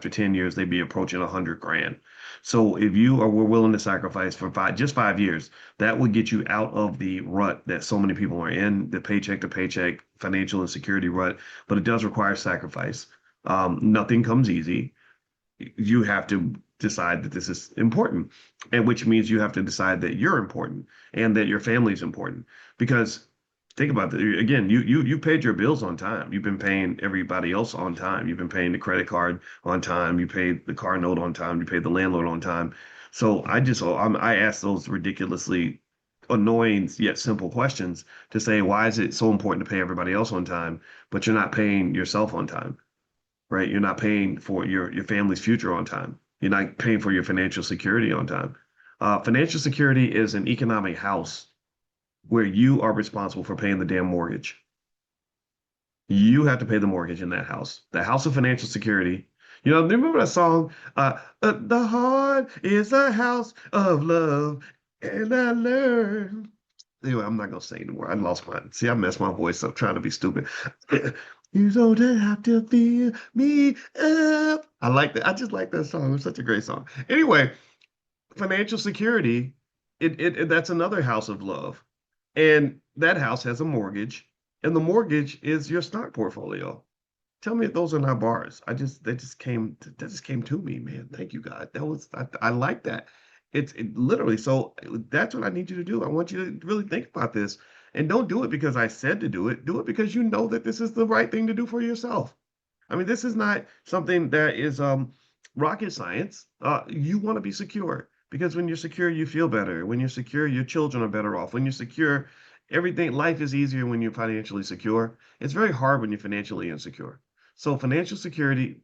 after 10 years, they'd be approaching 100 grand. So if you were willing to sacrifice for just 5 years, that would get you out of the rut that so many people are in, the paycheck to paycheck financial insecurity rut. But it does require sacrifice. Nothing comes easy. You have to decide that this is important, and which means you have to decide that you're important and that your family is important. Because think about it again, you paid your bills on time. You've been paying everybody else on time. You've been paying the credit card on time. You paid the car note on time. You paid the landlord on time. So I ask those ridiculously annoying yet simple questions to say, why is it so important to pay everybody else on time, but you're not paying yourself on time? Right? You're not paying for your family's future on time. You're not paying for your financial security on time. Financial security is an economic house where you are responsible for paying the damn mortgage. You have to pay the mortgage in that house, the house of financial security. You know, remember that song? The heart is a house of love, and I learned. Anyway, I'm not gonna say anymore. I lost my. See, I messed my voice up trying to be stupid. You don't have to feel me up. I like that. I just like that song. It's such a great song. Anyway, financial security, that's another house of love. And that house has a mortgage, and the mortgage is your stock portfolio. Tell me if those are not bars. That just came to me, man. Thank you, God. I like that. Literally, so that's what I need you to do. I want you to really think about this, and don't do it because I said to do it. Do it because you know that this is the right thing to do for yourself. I mean, this is not something that is rocket science. You want to be secure because when you're secure, you feel better. When you're secure, your children are better off. When you're secure, everything, life is easier when you're financially secure. It's very hard when you're financially insecure. So financial security,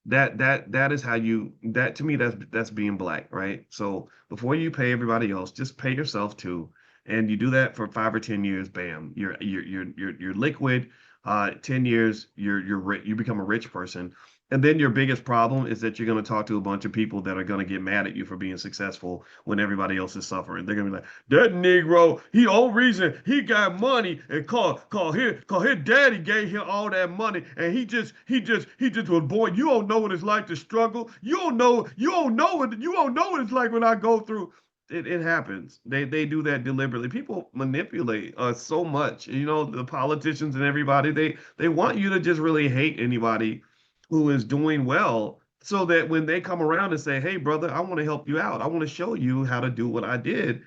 that is how you that to me that's being black, right? So before you pay everybody else, just pay yourself too. And you do that for 5 or 10 years, bam, you're liquid. 10 years, you become a rich person. And then your biggest problem is that you're going to talk to a bunch of people that are going to get mad at you for being successful when everybody else is suffering. They're going to be like, that Negro, he only reason he got money and call his daddy gave him all that money and he just was born. You don't know what it's like to struggle. You don't know what it's like when I go through. It happens. They do that deliberately. People manipulate us so much. You know, the politicians and everybody, they want you to just really hate anybody who is doing well so that when they come around and say, hey, brother, I want to help you out. I want to show you how to do what I did.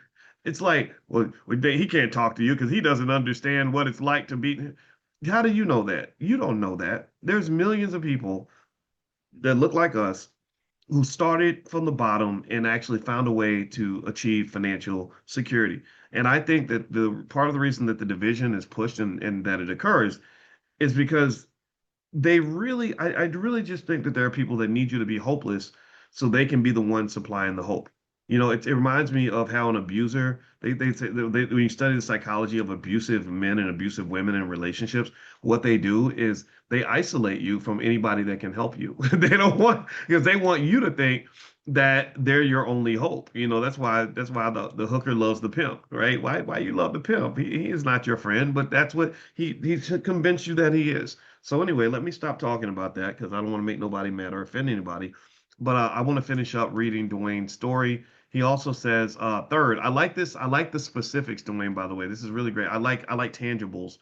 It's like, well, he can't talk to you because he doesn't understand what it's like to be. How do you know that? You don't know that. There's millions of people that look like us who started from the bottom and actually found a way to achieve financial security. And I think that the part of the reason that the division is pushed and that it occurs is because I really just think that there are people that need you to be hopeless so they can be the one supplying the hope. You know, it reminds me of how an abuser, they say, when you study the psychology of abusive men and abusive women in relationships, what they do is they isolate you from anybody that can help you. They don't want, because they want you to think that they're your only hope. You know, that's why the hooker loves the pimp, right? Why you love the pimp? He is not your friend, but that's what he should convince you that he is. So anyway, let me stop talking about that because I don't want to make nobody mad or offend anybody. But I want to finish up reading Dwayne's story. He also says, third, I like this. I like the specifics, Dwayne, by the way. This is really great. I like tangibles.